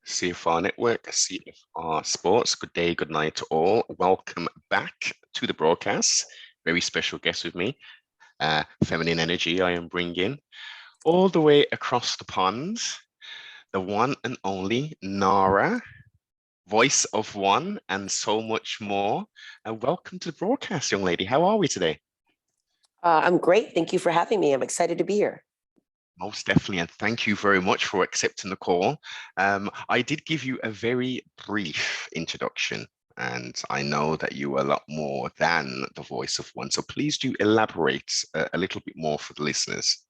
CFR Network, CFR Sports. Good day, good night to all. Welcome back to the broadcast. Very special guest with me. Feminine energy I am bringing all the way across the pond. The one and only Nara, voice of one, and so much more. Welcome to the broadcast, young lady. How are we today? I'm great. Thank you for having me. I'm excited to be here. Most definitely, and thank you very much for accepting the call. I did give you a very brief introduction, and I know that you are a lot more than the voice of one. So please do elaborate a little bit more for the listeners.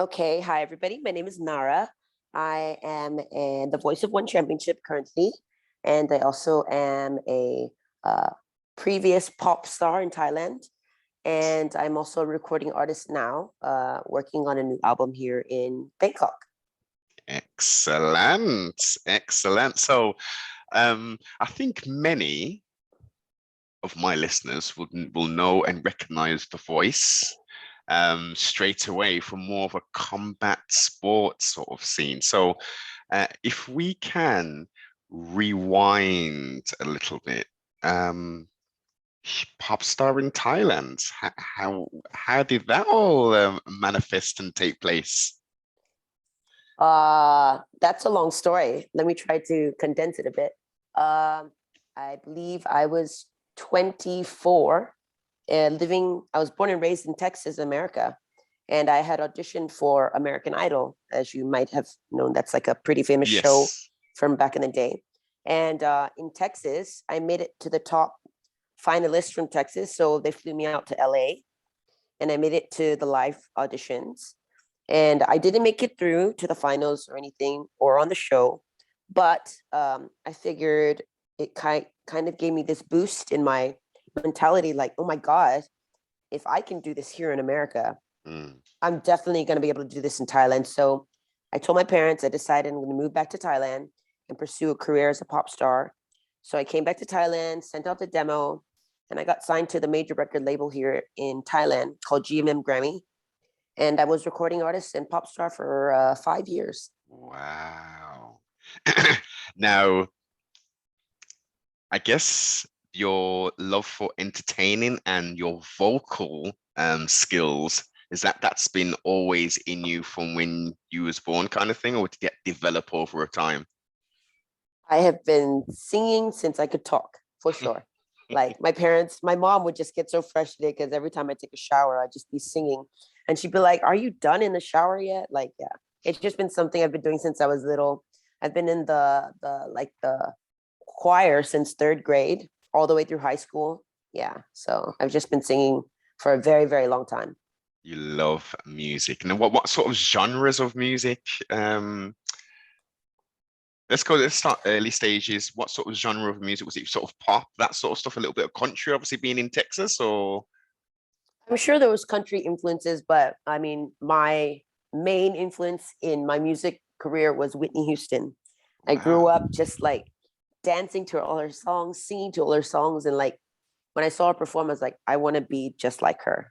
Okay. Hi, everybody. My name is Nara. I am the voice of one championship currently, and I also am a previous pop star in Thailand. And I'm also a recording artist now, working on a new album here in Bangkok. Excellent, excellent. So I think many of my listeners will know and recognize the voice straight away from more of a combat sports sort of scene. So if we can rewind a little bit, pop star in Thailand, how did that all manifest and take place? That's a long story. Let me try to condense it a bit. I believe I was 24 and I was born and raised in Texas, America. And I had auditioned for American Idol, as you might have known. That's like a pretty famous show Yes. from back in the day. And in Texas, I made it to the top finalist from Texas. So they flew me out to LA and I made it to the live auditions. And I didn't make it through to the finals or anything or on the show, but I figured it kind of gave me this boost in my mentality, like, oh my God, if I can do this here in America, I'm definitely going to be able to do this in Thailand. So I told my parents, I decided I'm going to move back to Thailand and pursue a career as a pop star. So I came back to Thailand, sent out the demo, and I got signed to the major record label here in Thailand called GMM Grammy. And I was recording artist and pop star for 5 years. Wow. Now, I guess your love for entertaining and your vocal skills, is that's been always in you from when you was born kind of thing, or did it develop over a time? I have been singing since I could talk, for sure. Like my mom would just get so frustrated because every time I take a shower, I'd just be singing. And she'd be like, "Are you done in the shower yet?" Like, yeah, it's just been something I've been doing since I was little. I've been in the choir since third grade, all the way through high school. Yeah, so I've just been singing for a very, very long time. You love music. And what sort of genres of music? Let's start early stages. What sort of genre of music was it? Sort of pop, that sort of stuff, a little bit of country, obviously being in Texas, or I'm sure there was country influences, but I mean, my main influence in my music career was Whitney Houston. I grew wow. up just like dancing to all her songs, singing to all her songs, and like when I saw her perform, I was like, I want to be just like her.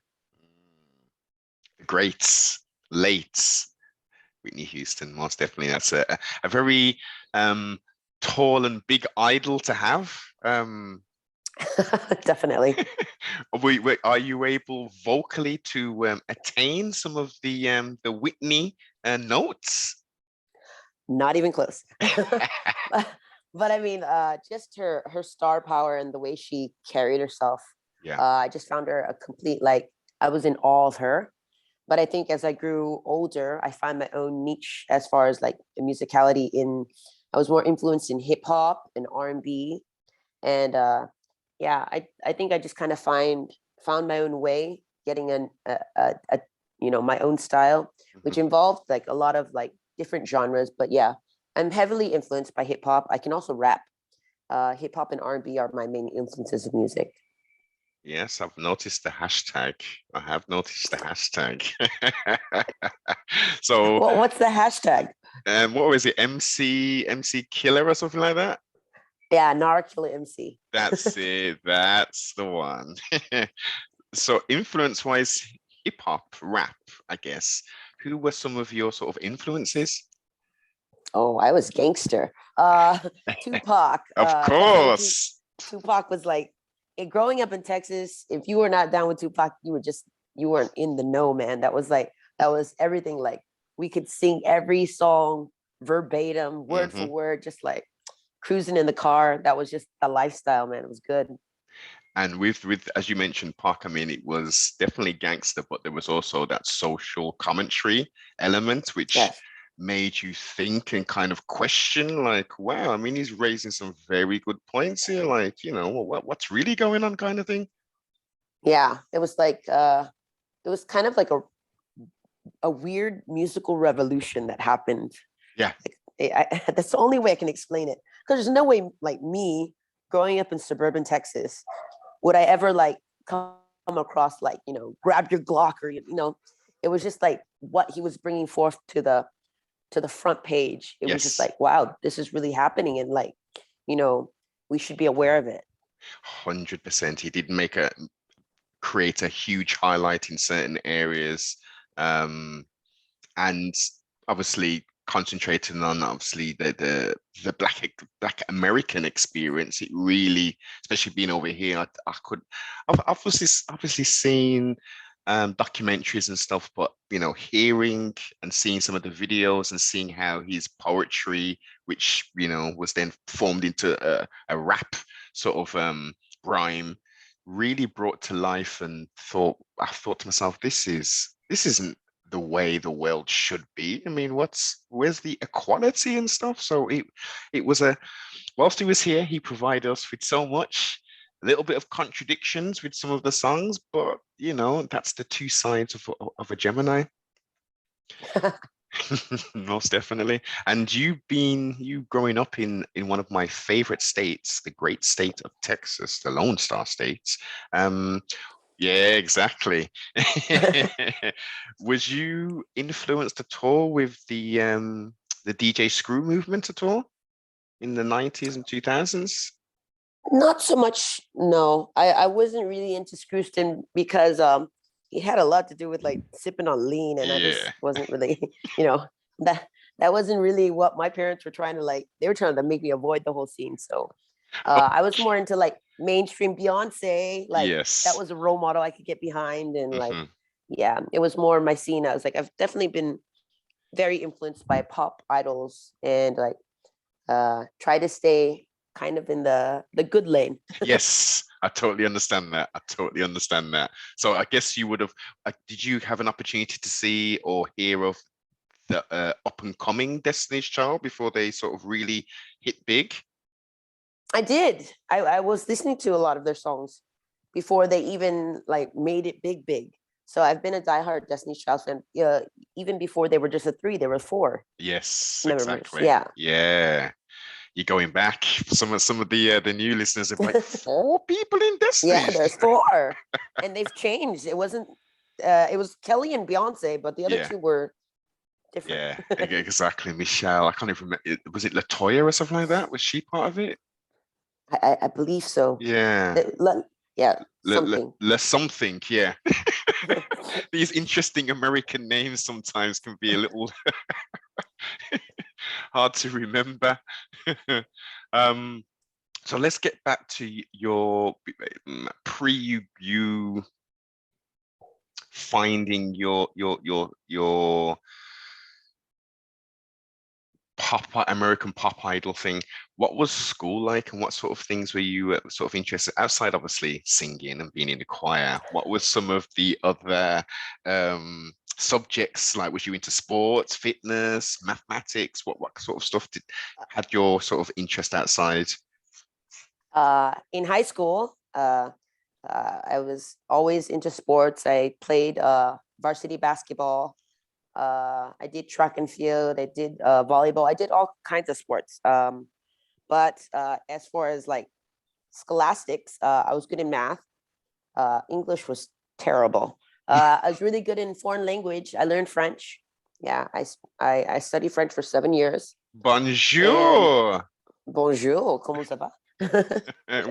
The greats, late Whitney Houston, most definitely. That's a very tall and big idol to have. Definitely. Are you able vocally to attain some of the Whitney notes? Not even close. But I mean, just her star power and the way she carried herself. Yeah. I just found her a complete, like, I was in awe of her. But I think as I grew older, I found my own niche as far as like the musicality in. I was more influenced in hip hop and R&B, and yeah, I think I just kind of found my own way, getting a my own style, which involved like a lot of like different genres. But yeah, I'm heavily influenced by hip hop. I can also rap. Hip hop and R&B are my main influences of music. Yes, I've noticed the hashtag. I have noticed the hashtag. So, Well, what's the hashtag? what was it? MC Killer or something like that? Yeah, Nara Killer MC. That's it. That's the one. So, influence-wise, hip hop, rap, I guess. Who were some of your sort of influences? Oh, I was gangster. Tupac. Of Definitely course. Tupac was like, growing up in Texas, if you were not down with Tupac, you weren't in the know, man. That was everything. Like we could sing every song verbatim, word for Hmm. word, just like cruising in the car. That was just a lifestyle, man. It was good. And with as you mentioned, Park, I mean, it was definitely gangster, but there was also that social commentary element, which Yes. made you think and kind of question, like, wow, I mean, he's raising some very good points here, like, what's really going on, kind of thing. Yeah. It was like it was kind of like a weird musical revolution that happened. Yeah. That's the only way I can explain it. Because there's no way, like me growing up in suburban Texas, would I ever like come across like grab your Glock or it was just like what he was bringing forth to the front page. It was just Yes. like, wow, this is really happening, and like you know we should be aware of it. 100%. He did create a huge highlight in certain areas. Um, and obviously concentrating on obviously the black American experience. It really, especially being over here, I've obviously seen documentaries and stuff, but hearing and seeing some of the videos and seeing how his poetry, which was then formed into a rap sort of rhyme, really brought to life. And I thought to myself, this isn't the way the world should be. I mean, where's the equality and stuff? So it was whilst he was here, he provided us with so much, a little bit of contradictions with some of the songs, but that's the two sides of a Gemini. Most definitely. And you growing up in one of my favorite states, the great state of Texas, the Lone Star States. Um, yeah, exactly. Was you influenced at all with the DJ Screw movement at all in the 90s and 2000s? Not so much. No, I wasn't really into Screwston because he had a lot to do with like sipping on lean, and I just Yeah. wasn't really, you know, that that wasn't really what my parents were trying to like. They were trying to make me avoid the whole scene. So Oh, I was more into like mainstream Beyonce. Like that yes. was a role model I could get behind, and like Hmm. yeah, it was more my scene. I was like, I've definitely been very influenced by pop idols, and like try to stay kind of in the good lane. Yes, I totally understand that. I totally understand that. So I guess you would have, did you have an opportunity to see or hear of the up and coming Destiny's Child before they sort of really hit big? I did. I was listening to a lot of their songs before they even like made it big. So I've been a diehard Destiny's Child fan. Even before they were just a three, they were four Yes, members. exactly. Yeah, Yeah. You're going back. Some of the new listeners are like, four people in yeah. Destiny's. There's four, and they've changed. It wasn't. It was Kelly and Beyonce, but the other Yeah, two were different. yeah, exactly. Michelle, I can't even remember. Was it Latoya or something like that? Was she part of it? I believe so. Yeah, Yeah, something. something. Yeah, these interesting American names sometimes can be a little hard to remember. um, so let's get back to your pre you finding your American pop idol thing. What was school like, and what sort of things were you sort of interested outside, obviously singing and being in the choir? What was some of the other subjects like? Was you into sports, fitness, mathematics? What sort of stuff had your sort of interest outside? In high school, I was always into sports. I played varsity basketball. I did track and field. I did volleyball. I did all kinds of sports. But as far as like scholastics, I was good in math. English was terrible. I was really good in foreign language. I learned French. Yeah, I studied French for 7 years. And Bonjour. bonjour, comment ça va?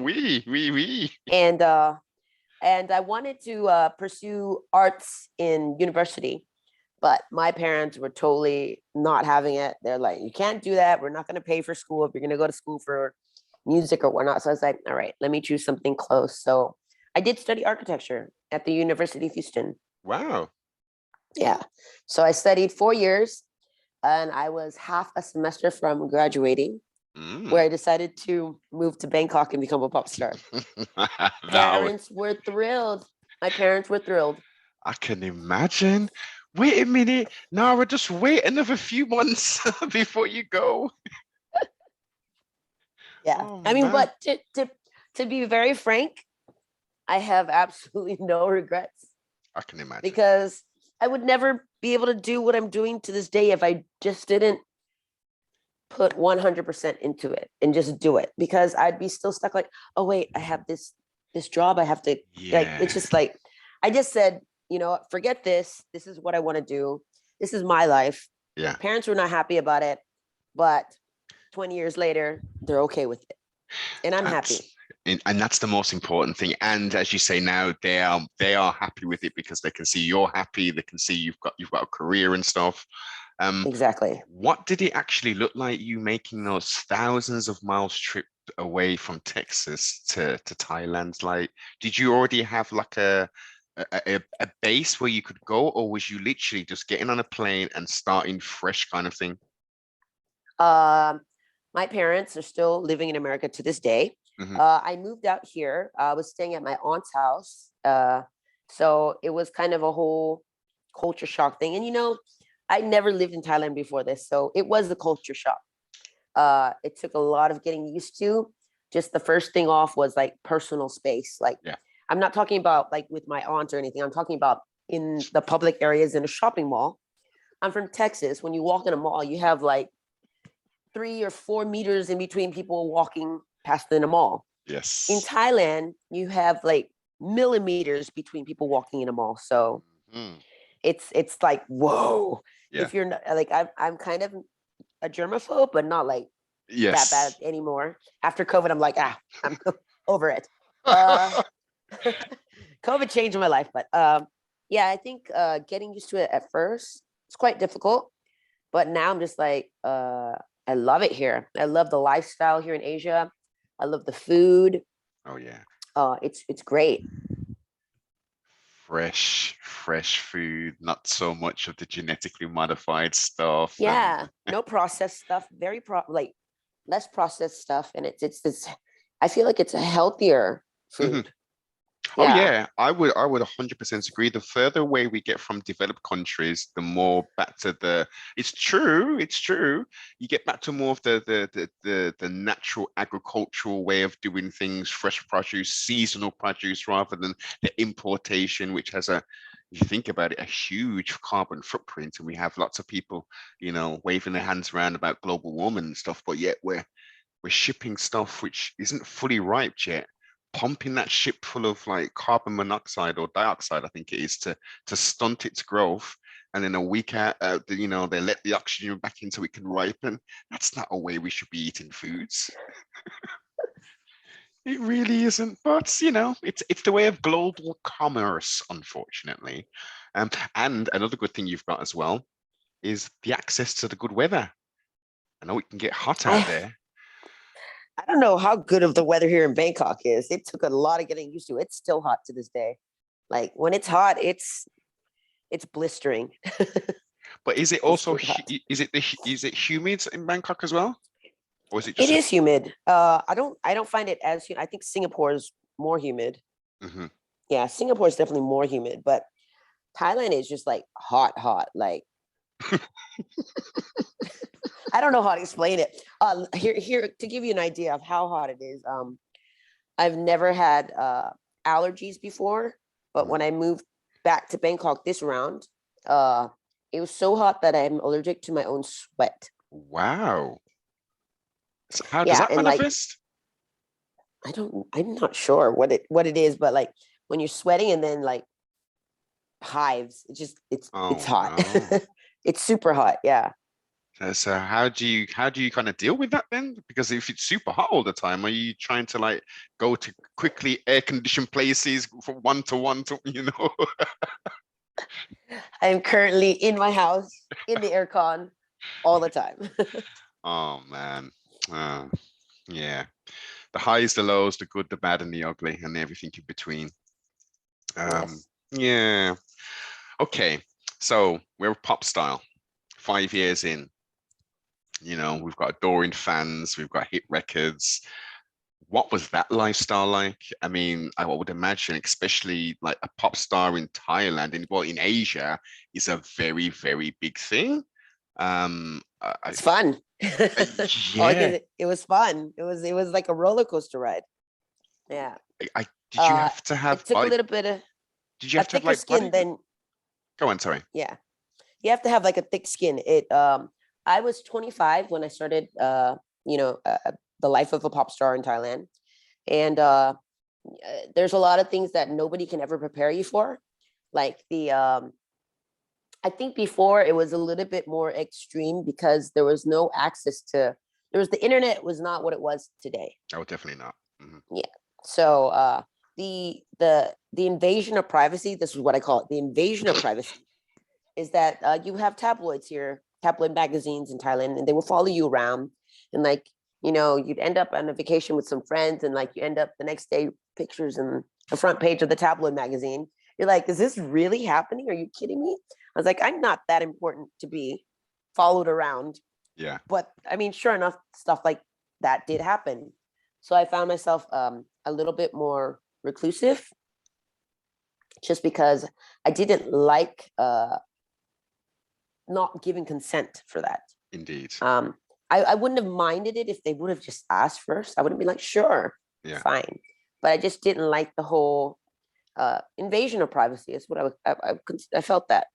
Oui, oui, oui. and and I wanted to pursue arts in university, But my parents were totally not having it. They're like, you can't do that. We're not going to pay for school if you're going to go to school for music or whatnot. So I was like, all right, let me choose something close. So I did study architecture at the University of Houston. Wow. Yeah. So I studied 4 years and I was half a semester from graduating, where I decided to move to Bangkok and become a pop star. Parents were thrilled. My parents were thrilled. I can imagine. Wait a minute, Nara, just wait another few months before you go. Yeah. Oh I mean, man, but to be very frank, I have absolutely no regrets I can imagine. because I would never be able to do what I'm doing to this day if I just didn't put 100% into it and just do it, because I'd be still stuck like, oh wait, I have this job I have to, like, it's Yeah, just like I just said, you know, forget this. This is what I want to do. This is my life. yeah. Parents were not happy about it, but 20 years later, they're okay with it. And I'm That's happy. and that's the most important thing. And as you say now, they are happy with it because they can see you're happy. They can see you've got a career and stuff. Exactly. What did it actually look like you making those thousands of miles trip away from Texas to Thailand? Like, did you already have like a base where you could go, or was you literally just getting on a plane and starting fresh kind of thing? Um, my parents are still living in America to this day. Hmm. I moved out here. I was staying at my aunt's house. So it was kind of a whole culture shock thing. And you know, I never lived in Thailand before this, so it was a culture shock. It took a lot of getting used to. Just the first thing off was like personal space. Like, Yeah. I'm not talking about like with my aunt or anything. I'm talking about in the public areas in a shopping mall. I'm from Texas. When you walk in a mall, you have like 3 or 4 meters in between people walking past in a mall. In Yes. Thailand, you have like millimeters between people walking in a mall. So Mhm. it's like, whoa. Yeah. If you're not like, I'm kind of a germaphobe, but not like that bad Yes. anymore. After COVID, I'm like, I'm over it. Uh, COVID changed my life, but yeah, I think getting used to it at first, it's quite difficult. But now I'm just like, I love it here. I love the lifestyle here in Asia. I love the food. Oh yeah. It's great. Fresh food, not so much of the genetically modified stuff. And Yeah, no processed stuff. Like less processed stuff, and it's. I feel like it's a healthier Mhm. food. Oh Yeah, yeah, I would 100% agree. The further away we get from developed countries, the more back to the. It's true. You get back to more of the natural agricultural way of doing things, fresh produce, seasonal produce, rather than the importation, which has if you think about it, a huge carbon footprint. And we have lots of people, waving their hands around about global warming and stuff, but yet we're shipping stuff which isn't fully ripe yet, pumping that ship full of like carbon monoxide or dioxide, I think it is, to stunt its growth. And then a week out, they let the oxygen back in so it can ripen. That's not a way we should be eating foods. It really isn't. But it's the way of global commerce, unfortunately. And another good thing you've got as well is the access to the good weather. I know it can get hot out I there. I don't know how good of the weather here in Bangkok is. It took a lot of getting used to. It's still hot to this day. Like when it's hot, it's blistering. But is it It's also really hot. is it humid in Bangkok as well, or is it It just a? is humid. I don't find it as humid. I think Singapore is more humid. Mhm. Yeah, Singapore is definitely more humid, but Thailand is just like hot, hot. Like I don't know how to explain it. Here to give you an idea of how hot it is. I've never had allergies before, but when Mm. I moved back to Bangkok this round, uh, it was so hot that I'm allergic to my own sweat. Wow. So how does Yeah, that and like manifest? I'm not sure what it is, but like when you're sweating and then like hives, it's Oh hot. no. It's super hot. Yeah. So how do you kind of deal with that then? Because if it's super hot all the time, are you trying to like go to quickly air conditioned places from one to one to? I am currently in my house in the aircon all the time. Oh man. Yeah. The highs, the lows, the good, the bad, and the ugly, and everything in between. Yes. Yeah. Okay. So we're pop style. 5 years in. We've got adoring fans, we've got hit records. What was that lifestyle like? I mean, I would imagine, especially like a pop star in Thailand and well in Asia is a very, very big thing. It's fun. All I Yeah. can, it was fun. It was like a roller coaster ride. Yeah. Did you have to have It took a body? little bit of Did you a have to have thicker like skin body? than, Go on, sorry. yeah. You have to have like a thick skin. I was 25 when I started you know, the life of a pop star in Thailand. And there's a lot of things that nobody can ever prepare you for. Like I think before it was a little bit more extreme because there was no access to, the internet was not what it was today. Oh, definitely not. Yeah. So the invasion of privacy, this is what I call it, the invasion of privacy, is that you have tabloids here, tabloid magazines in Thailand, and they will follow you around. And like, you'd end up on a vacation with some friends, and like you end up the next day pictures in the front page of the tabloid magazine. You're like, is this really happening? Are you kidding me? I was like, I'm not that important to be followed around. Yeah. But I mean, sure enough, stuff like that did happen. So I found myself a little bit more reclusive just because I didn't like not giving consent for that. Indeed. I wouldn't have minded it if they would have just asked first. I would have been like, sure, Yeah. fine. But I just didn't like the whole invasion of privacy. Is what I felt that.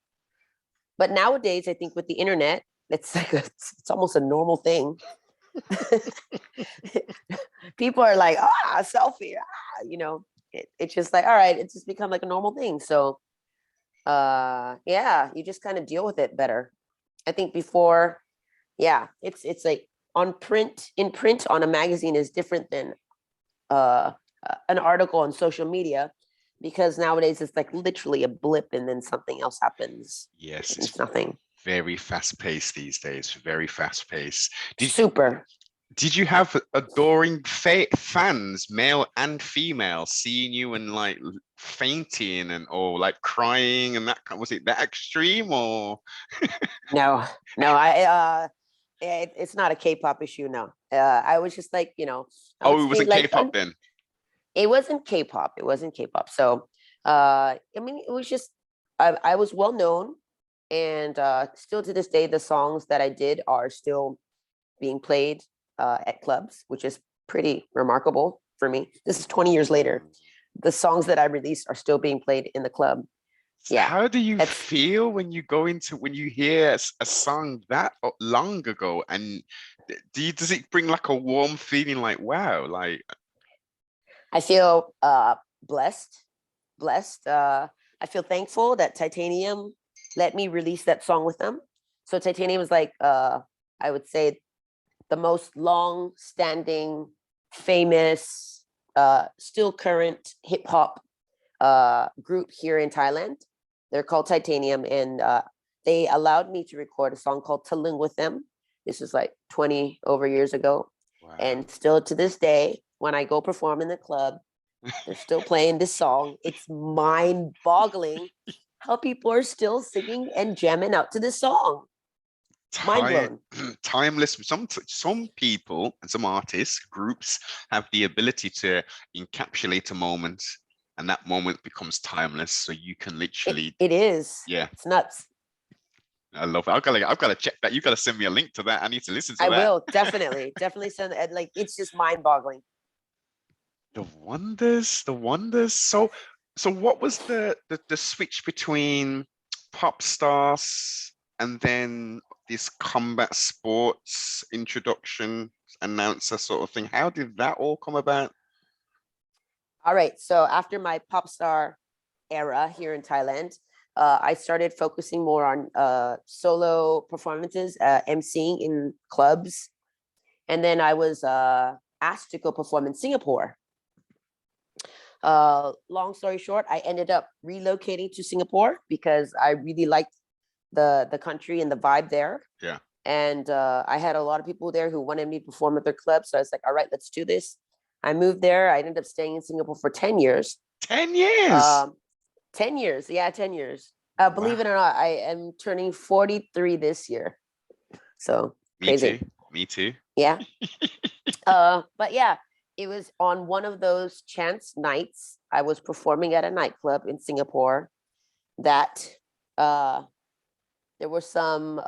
But nowadays, I think with the internet, it's like it's almost a normal thing. People are like, a selfie, it's just like, all right, it's just become like a normal thing. So yeah, you just kind of deal with it better. I think before, yeah, it's like in print on a magazine is different than an article on social media, because nowadays it's like literally a blip and then something else happens. Yes, It's nothing. very fast paced these days. Very fast paced. Super. Did you have adoring fans, male and female, seeing you and like fainting or like crying and that? Was it that extreme or? No, it's not a K-pop issue. No, I was just like, Oh, it wasn't like, K-pop then. It wasn't K-pop. It wasn't K-pop. So, I mean, it was just I was well known, and still to this day, the songs that I did are still being played at clubs, which is pretty remarkable for me. This is 20 years later. The songs that I released are still being played in the club. Yeah. How do you feel when you when you hear a song that long ago, and does it bring like a warm feeling like, wow, like? I feel blessed. I feel thankful that Titanium let me release that song with them. So Titanium was like, I would say, the most long-standing, famous, still current hip hop group here in Thailand. They're called Titanium, and they allowed me to record a song called "Talung" with them. This was like 20 over years ago. Wow. And still to this day, when I go perform in the club, they're still playing this song. It's mind-boggling how people are still singing and jamming out to this song. Mind blown. Timeless. Some people and some artists, groups have the ability to encapsulate a moment, and that moment becomes timeless. So you can literally. It is. Yeah. It's nuts. I love it. I've got to check that. You've got to send me a link to that. I need to listen to that. I will definitely send it. Like, it's just mind boggling. The wonders. So what was the switch between pop stars and then this combat sports introduction announcer sort of thing? How did that all come about? All right. So after my pop star era here in Thailand, I started focusing more on solo performances, emceeing in clubs. And then I was asked to go perform in Singapore. Long story short, I ended up relocating to Singapore because I really liked the country and the vibe there. Yeah. And I had a lot of people there who wanted me to perform at their club. So I was like, all right, let's do this. I moved there. I ended up staying in Singapore for 10 years. 10 years. 10 years. Yeah, 10 years. Believe Wow. it or not, I am turning 43 this year. So Me crazy. too. Me too. Yeah. But yeah, it was on one of those chance nights. I was performing at a nightclub in Singapore that there were some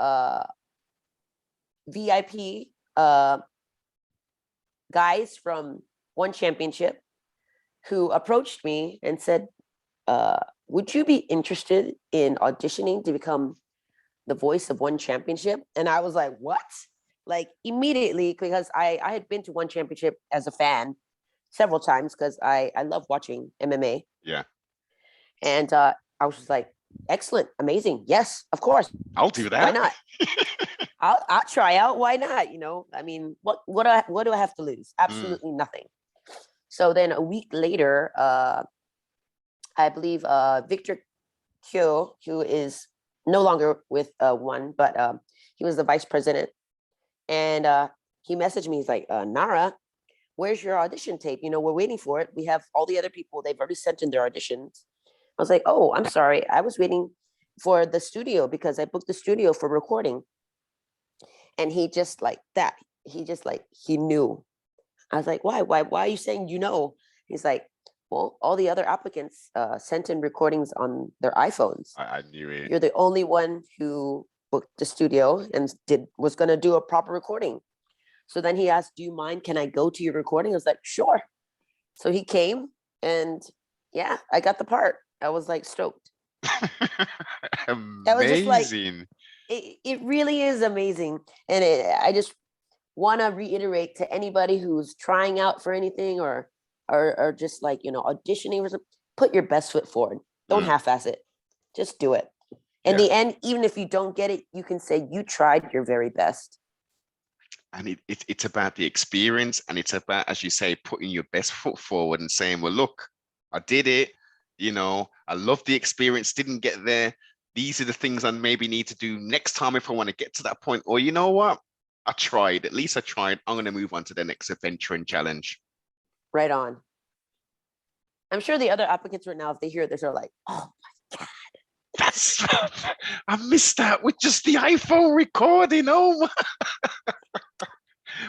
VIP guys from One Championship who approached me and said, would you be interested in auditioning to become the voice of One Championship? And I was like, what? Like immediately, because I had been to One Championship as a fan several times because I love watching MMA. Yeah. And I was just like, excellent, amazing. Yes, of course. I'll do that. Why not? I'll try out. Why not? You know, I mean, what do I have to lose? Absolutely nothing. So then a week later, I believe Victor Kyo, who is no longer with One, but he was the vice president. And he messaged me. He's like, Nara, where's your audition tape? You know, we're waiting for it. We have all the other people. They've already sent in their auditions. I was like, oh, I'm sorry. I was waiting for the studio because I booked the studio for recording. And he just like that. He knew. I was like, why are you saying you know? He's like, well, all the other applicants sent in recordings on their iPhones. I knew it. You're the only one who booked the studio and was going to do a proper recording. So then he asked, do you mind? Can I go to your recording? I was like, sure. So he came and yeah, I got the part. I was like stoked. Amazing. That was just like, it really is amazing. And I just want to reiterate to anybody who's trying out for anything or just like, you know, auditioning or something, put your best foot forward. Don't half-ass it. Just do it. In the end, even if you don't get it, you can say you tried your very best. And it's about the experience, and it's about, as you say, putting your best foot forward and saying, well, look, I did it. You know, I love the experience, didn't get there. These are the things I maybe need to do next time if I want to get to that point. Or you know what? I tried. At least I tried. I'm going to move on to the next adventure and challenge. Right on. I'm sure the other applicants right now, if they hear this, are like, oh my God. That's I missed that with just the iPhone recording. Oh my.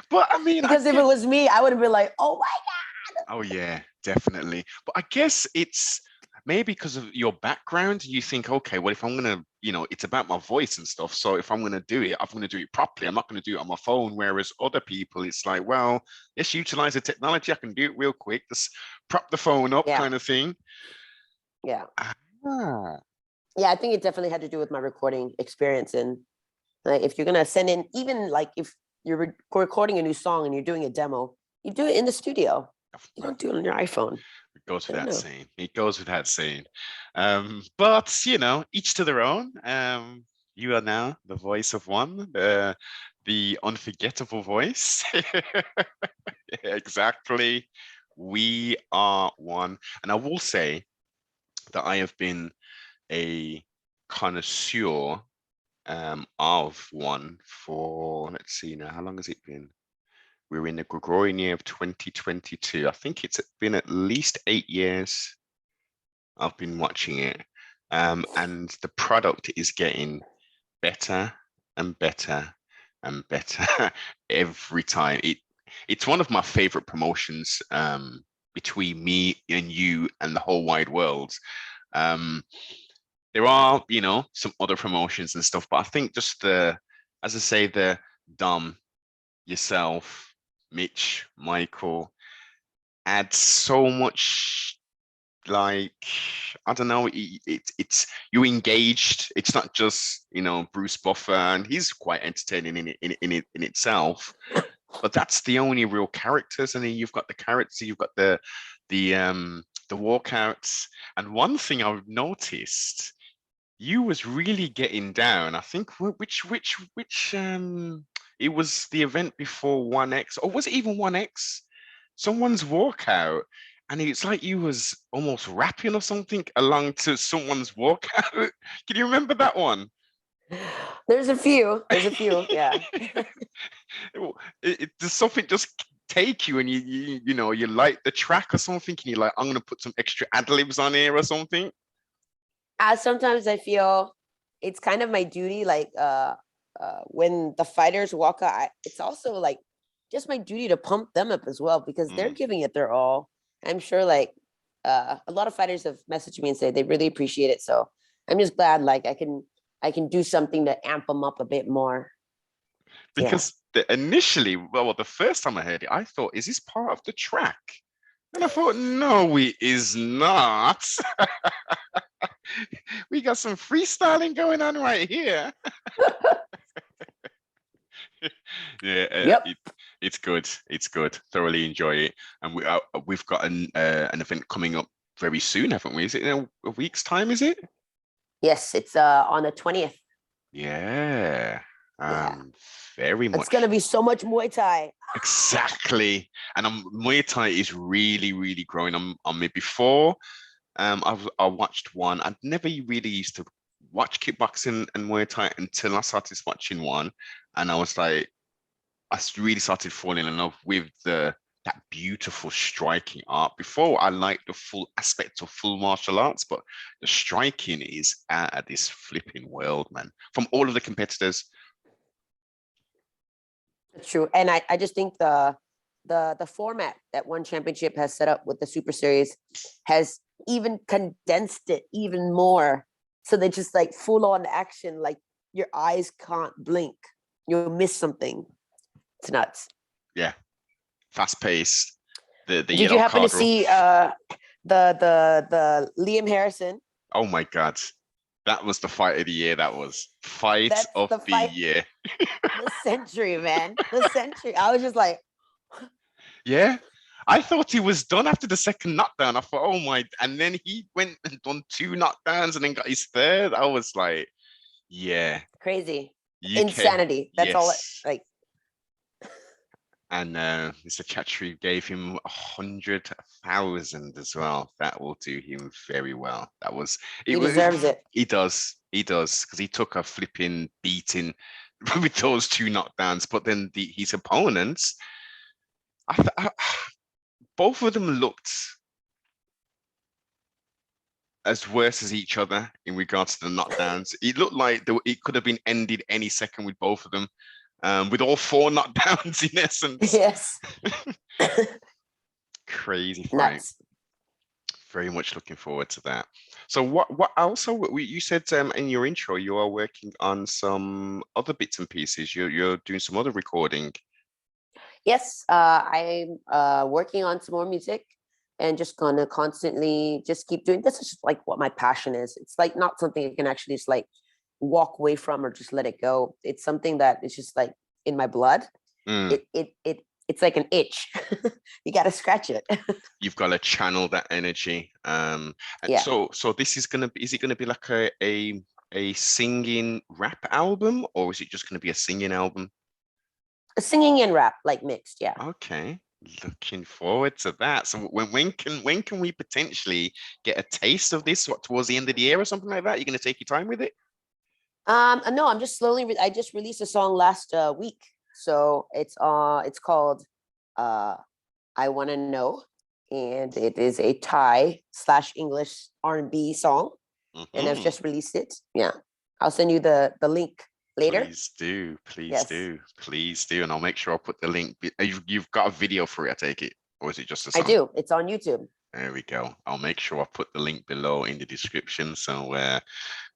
But I mean, because if it was me, I would have been like, oh my God. Oh yeah, definitely. But I guess it's maybe because of your background, you think, okay, well, if I'm gonna, you know, it's about my voice and stuff. So if I'm gonna do it, I'm gonna do it properly. I'm not gonna do it on my phone. Whereas other people, it's like, well, let's utilize the technology. I can do it real quick. Just prop the phone up, kind of thing. Yeah. Ah. Yeah, I think it definitely had to do with my recording experience. And like, if you're gonna send in, even like if you're recording a new song and you're doing a demo, you do it in the studio. You don't do it on your iPhone. It goes without saying. It goes without saying. But you know, each to their own. You are now the voice of One, the unforgettable voice. Exactly. We are One. And I will say that I have been a connoisseur of One for, let's see now, how long has it been? We're in the Gregorian year of 2022. I think it's been at least 8 years I've been watching it. And the product is getting better and better and better every time. It's one of my favorite promotions between me and you and the whole wide world. There are, you know, some other promotions and stuff, but I think just as I say, the Dom, yourself, Mitch, Michael, add so much, like, I don't know, it's you engaged. It's not just, you know, Bruce Buffer, and he's quite entertaining in itself, but that's the only real characters. And then you've got the characters, you've got the walkouts. And one thing I've noticed, you was really getting down. I think which it was the event before 1X, or was it even 1X? Someone's walkout, and it's like you was almost rapping or something along to someone's walkout. Can you remember that one? There's a few. Yeah. Does something just take you, and you know, you like the track or something, and you're like, I'm gonna put some extra ad libs on here or something? Sometimes I feel it's kind of my duty, like when the fighters walk out, it's also like just my duty to pump them up as well, because they're giving it their all. I'm sure like a lot of fighters have messaged me and said they really appreciate it. So I'm just glad like I can do something to amp them up a bit more. Because initially, well, the first time I heard it, I thought, is this part of the track? And I thought, no, it is not. We got some freestyling going on right here. Yeah, Yep. it's good. It's good. Thoroughly enjoy it. And we've got an event coming up very soon, haven't we? Is it in a week's time? Is it? Yes, it's on the 20th. Yeah. Yeah. Very much. It's gonna be so much Muay Thai. Exactly. And Muay Thai is really, really growing on me. Before, I watched one. I'd never really used to watch kickboxing and Muay Thai until I started watching one, and I was like, really started falling in love with that beautiful striking art. Before, I liked the full aspect of full martial arts, but the striking is out of this flipping world, man. From all of the competitors. That's true. And I just think the format that One Championship has set up with the Super Series has even condensed it even more. So they just like full on action, like your eyes can't blink. You'll miss something. It's nuts. Yeah. Fast paced. The Did yellow you happen to card rule. see the Liam Harrison? Oh my God. That was the fight of the year. That was fight That's of the the fight. year. The century, man. The century. I was just like, Yeah. I thought he was done after the second knockdown. I thought, oh my, and then he went and done 2 knockdowns and then got his third. I was like, yeah. crazy. UK, Insanity. That's all it, yes. like. And Mr. Chatri gave him 100,000 as well. That will do him very well. That was it. He deserves it. He does, because he took a flipping beating with those 2 knockdowns. But then his opponents, both of them looked as worse as each other in regards to the knockdowns. It looked like it could have been ended any second with both of them. With all 4 knockdowns in essence. Yes. Crazy fight. Nuts. Very much looking forward to that. So what also you said in your intro, you are working on some other bits and pieces. You're doing some other recording. Yes, I'm working on some more music and just gonna constantly just keep doing this. Is just like what my passion is. It's like not something I can actually just like walk away from or just let it go. It's something that is just like in my blood. It's like an itch. You got to scratch it. You've got to channel that energy. And Yeah. So this is it gonna be like a singing rap album, or is it just gonna be a singing album? Singing and rap, like mixed, yeah. Okay. Looking forward to that. So when can we potentially get a taste of this? What, towards the end of the year or something like that? You're gonna take your time with it? No, I'm just slowly. I just released a song last week, so it's called "I Want to Know," and it is a Thai/English R&B song, and I've just released it. Yeah, I'll send you the link later. Please do, please do, and I'll make sure I'll put the link. You've got a video for it, I take it, or is it just a song? I do. It's on YouTube. There we go. I'll make sure I put the link below in the description so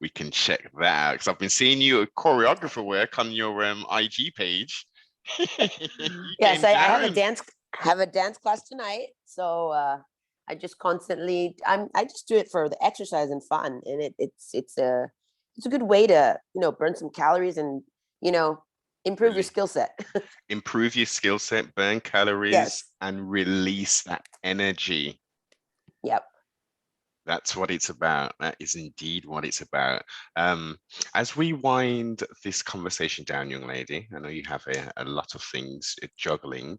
we can check that out. Because I've been seeing you a choreographer work on your IG page. Yes, I have a dance class tonight. So I just constantly I just do it for the exercise and fun, and it's a good way to burn some calories and improve your skill set. Improve your skill set, burn calories, yes. And release that energy. Yep. That's what it's about. That is indeed what it's about. As we wind this conversation down, young lady, I know you have a lot of things juggling.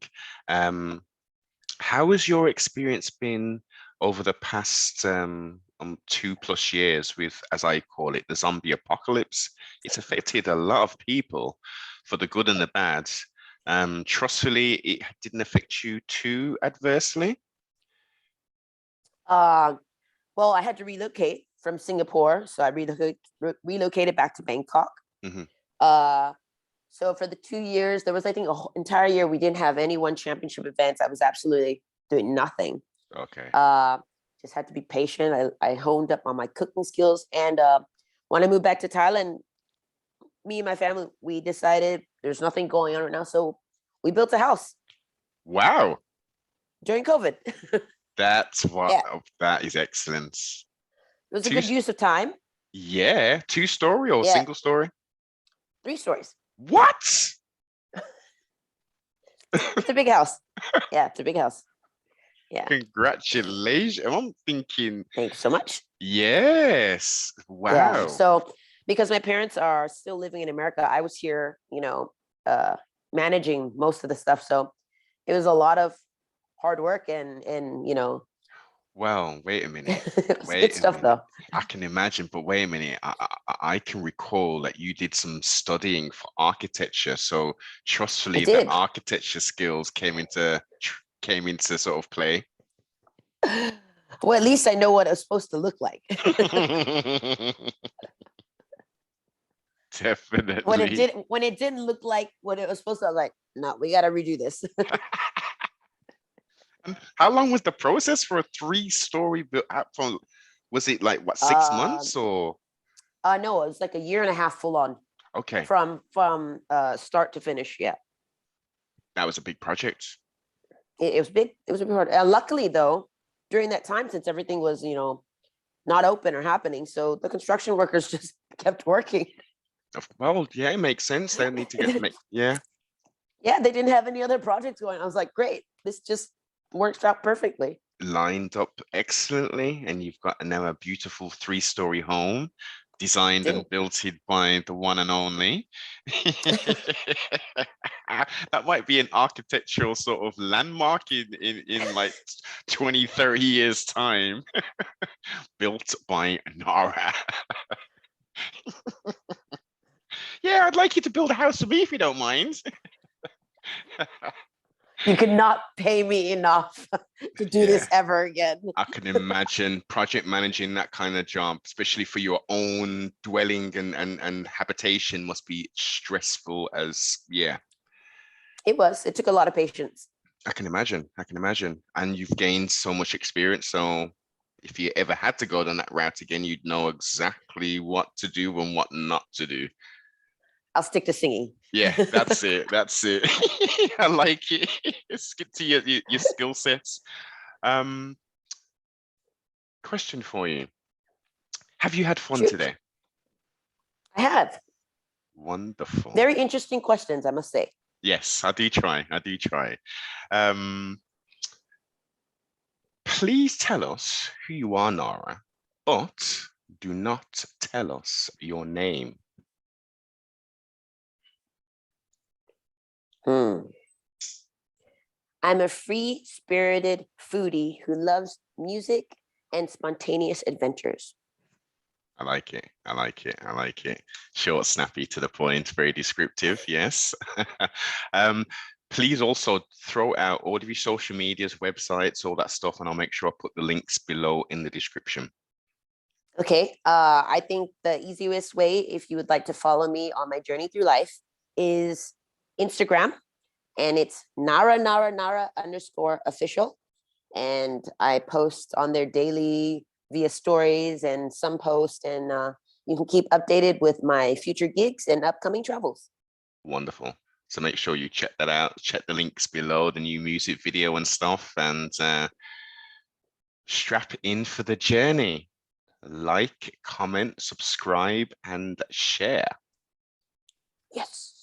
How has your experience been over the past 2+ years with, as I call it, the zombie apocalypse? It's affected a lot of people for the good and the bad. Trustfully, it didn't affect you too adversely. Well, I had to relocate from Singapore, so I relocated back to Bangkok. Mm-hmm. So for the 2 years, there was, I think, entire year we didn't have any one championship events. I was absolutely doing nothing. Okay. Just had to be patient. I honed up on my cooking skills, and when I moved back to Thailand, me and my family, we decided there's nothing going on right now, so we built a house. Wow. During COVID. That's what. Yeah. That is excellent. It was a good use of time. Yeah, 2-story or single story? 3 stories. What? It's a big house. Yeah, it's a big house. Yeah. Congratulations. I'm thinking. Thank you so much. Yes. Wow. Yeah. So because my parents are still living in America, I was here, managing most of the stuff. So it was a lot of hard work and Well, wait a minute. It's good stuff though. I can imagine, but wait a minute. I can recall that you did some studying for architecture. So trustfully, the architecture skills came into sort of play. Well, at least I know what it's supposed to look like. Definitely. When it didn't look like what it was supposed to, I was like, no, we got to redo this. How long was the process for a 3-story built up from? Was it like what, 6 months or? No, it was like a year and a half full on. Okay. From start to finish, yeah. That was a big project. It was big. It was a big hard. Luckily, though, during that time, since everything was not open or happening, so the construction workers just kept working. Well, yeah, it makes sense. They need to yeah. Yeah, they didn't have any other projects going. I was like, great, this just works out perfectly. Lined up excellently, and you've got now a beautiful 3-story home designed and built by the one and only. That might be an architectural sort of landmark in like 20, 30 years time. Built by Nara. Yeah, I'd like you to build a house for me if you don't mind. You could not pay me enough to do this ever again. I can imagine project managing that kind of job, especially for your own dwelling and habitation, must be stressful as, yeah. It was. It took a lot of patience. I can imagine. And you've gained so much experience. So if you ever had to go down that route again, you'd know exactly what to do and what not to do. I'll stick to singing. Yeah, that's it. I like it. Stick to your skill sets. Question for you. Have you had fun today? I have. Wonderful. Very interesting questions, I must say. Yes, I do try. Please tell us who you are, Nara, but do not tell us your name. I'm a free-spirited foodie who loves music and spontaneous adventures. I like it. Short, snappy, to the point, very descriptive. Yes. Please also throw out all of your social medias, websites, all that stuff, and I'll make sure I put the links below in the description. Okay. I think the easiest way, if you would like to follow me on my journey through life, is Instagram, and it's Nara _official. And I post on there daily via stories and some posts, and you can keep updated with my future gigs and upcoming travels. Wonderful. So make sure you check that out. Check the links below, the new music video and stuff, and strap in for the journey. Like, comment, subscribe, and share. Yes.